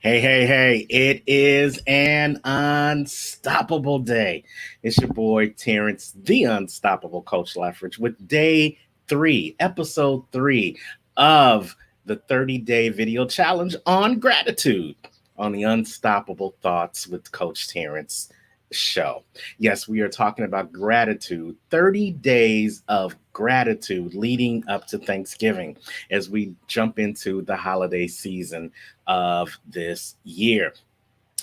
Hey, it is an unstoppable day. It's your boy Terrence, the unstoppable Coach Leffridge, with day three, episode three of the 30-day video challenge on gratitude on the Unstoppable Thoughts with Coach Terrence show. Yes, we are talking about gratitude, 30 days of gratitude leading up to Thanksgiving as we jump into the holiday season of this year.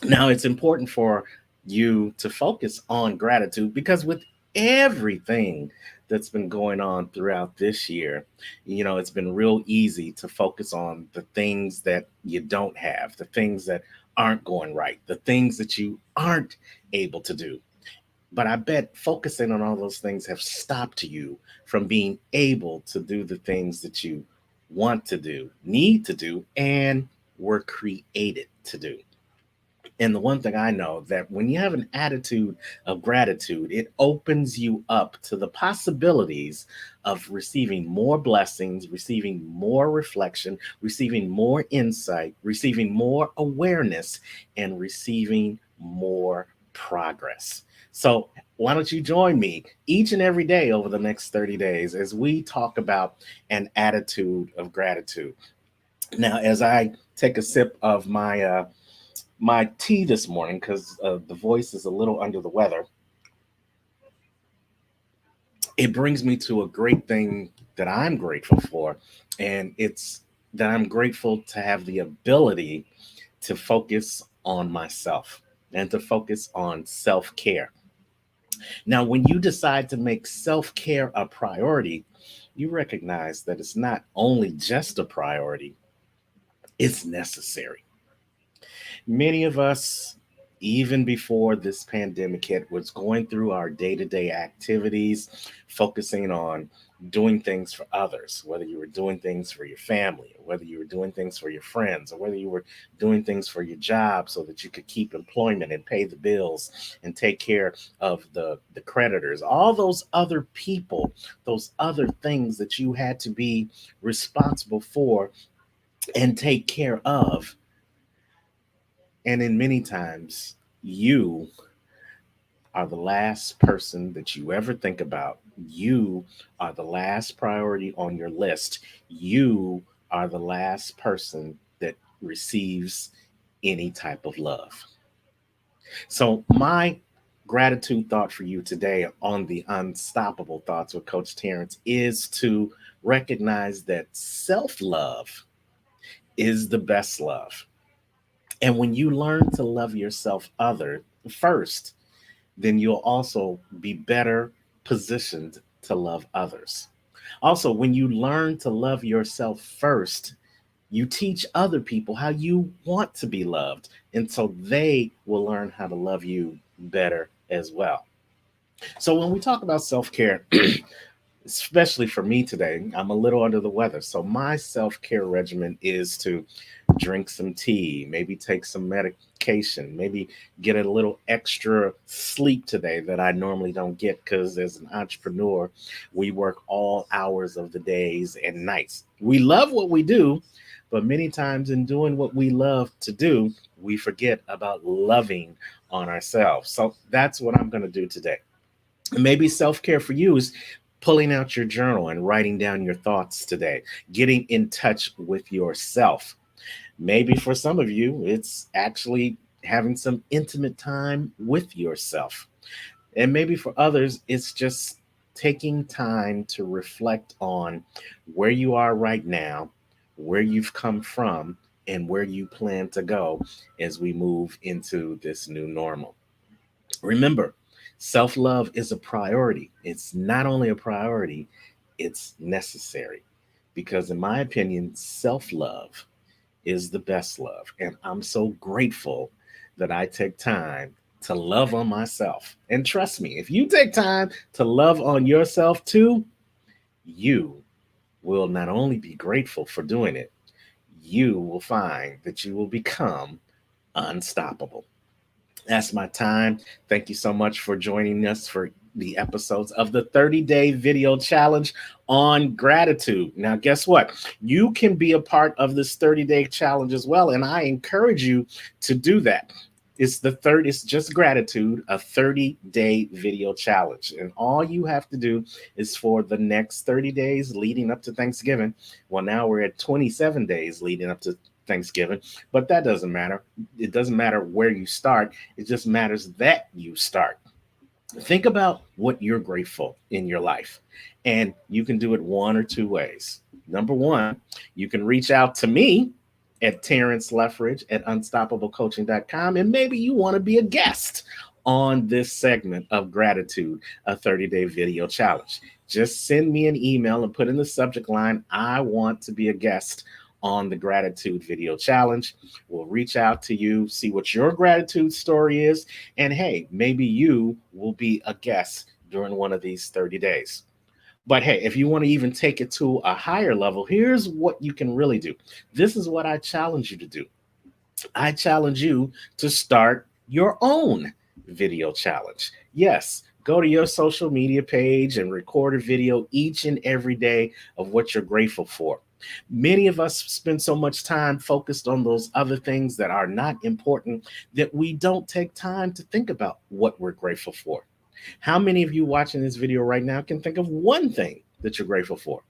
Now, it's important for you to focus on gratitude because with everything that's been going on throughout this year, it's been real easy to focus on the things that you don't have, the things that aren't going right, the things that you aren't able to do. But I bet focusing on all those things have stopped you from being able to do the things that you want to do, need to do, and were created to do. And the one thing I know that when you have an attitude of gratitude, it opens you up to the possibilities of receiving more blessings, receiving more reflection, receiving more insight, receiving more awareness, and receiving more progress. So, why don't you join me each and every day over the next 30 days as we talk about an attitude of gratitude? Now, as I take a sip of my tea this morning because the voice is a little under the weather, it brings me to a great thing that I'm grateful for. And it's that I'm grateful to have the ability to focus on myself and to focus on self care. Now, when you decide to make self care a priority, you recognize that it's not only just a priority, it's necessary. Many of us, even before this pandemic hit, was going through our day-to-day activities, focusing on doing things for others, whether you were doing things for your family, or whether you were doing things for your friends, or whether you were doing things for your job so that you could keep employment and pay the bills and take care of the creditors, all those other people, those other things that you had to be responsible for and take care of. And in many times, you are the last person that you ever think about. You are the last priority on your list. You are the last person that receives any type of love. So, my gratitude thought for you today on the Unstoppable Thoughts with Coach Terrence is to recognize that self love is the best love. And when you learn to love yourself other first, then you'll also be better positioned to love others. Also, when you learn to love yourself first, you teach other people how you want to be loved. And so they will learn how to love you better as well. So when we talk about self care, especially for me today, I'm a little under the weather. So my self care regimen is to drink some tea, maybe take some medication, maybe get a little extra sleep today that I normally don't get because as an entrepreneur, we work all hours of the days and nights. We love what we do, but many times in doing what we love to do, we forget about loving on ourselves. So that's what I'm going to do today. Maybe self care for you is pulling out your journal and writing down your thoughts today, getting in touch with yourself. Maybe for some of you, it's actually having some intimate time with yourself. And maybe for others, it's just taking time to reflect on where you are right now, where you've come from, and where you plan to go as we move into this new normal. Remember, self love is a priority. It's not only a priority, it's necessary. Because, in my opinion, self love is the best love. And I'm so grateful that I take time to love on myself. And trust me, if you take time to love on yourself too, you will not only be grateful for doing it, you will find that you will become unstoppable. That's my time. Thank you so much for joining us for the episodes of the 30-day video challenge on gratitude. Now, guess what? You can be a part of this 30-day challenge as well, and I encourage you to do that. It's just gratitude, a 30-day video challenge. And all you have to do is for the next 30 days leading up to Thanksgiving. Well, now we're at 27 days leading up to Thanksgiving, but that doesn't matter. It doesn't matter where you start. It just matters that you start. Think about what you're grateful in your life, and you can do it one or two ways. Number one, you can reach out to me at Terrence Leffridge at unstoppablecoaching.com, and maybe you want to be a guest on this segment of Gratitude, a 30-day video challenge. Just send me an email and put in the subject line, I want to be a guest on the Gratitude Video Challenge. We'll reach out to you, see what your gratitude story is, and hey, maybe you will be a guest during one of these 30 days. But hey, if you want to even take it to a higher level, here's what you can really do. This is what I challenge you to do. I challenge you to start your own video challenge. Yes, go to your social media page and record a video each and every day of what you're grateful for. Many of us spend so much time focused on those other things that are not important that we don't take time to think about what we're grateful for. How many of you watching this video right now can think of one thing that you're grateful for?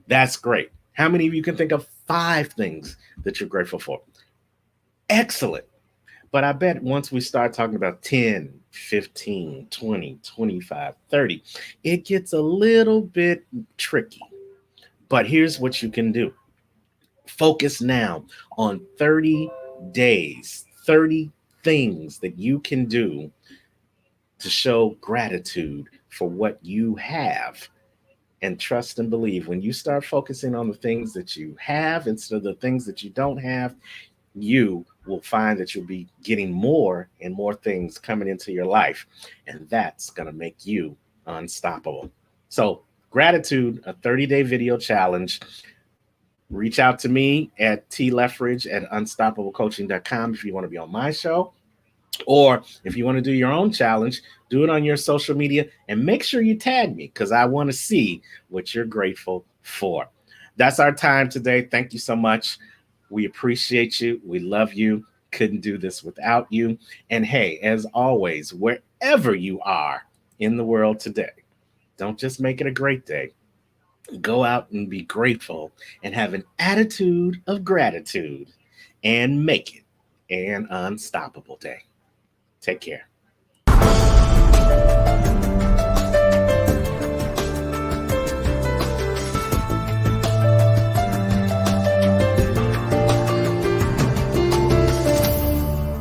That's great. How many of you can think of 5 things that you're grateful for? Excellent. But I bet once we start talking about 10, 15, 20, 25, 30, it gets a little bit tricky. But here's what you can do. Focus now on 30 days, 30 things that you can do to show gratitude for what you have. And trust and believe, when you start focusing on the things that you have instead of the things that you don't have, you will find that you'll be getting more and more things coming into your life. And that's going to make you unstoppable. So Gratitude, a 30-day video challenge. Reach out to me at tleffridge at unstoppablecoaching.com if you want to be on my show. Or if you want to do your own challenge, do it on your social media and make sure you tag me because I want to see what you're grateful for. That's our time today. Thank you so much. We appreciate you. We love you. Couldn't do this without you. And hey, as always, wherever you are in the world today, don't just make it a great day. Go out and be grateful and have an attitude of gratitude and make it an unstoppable day. Take care.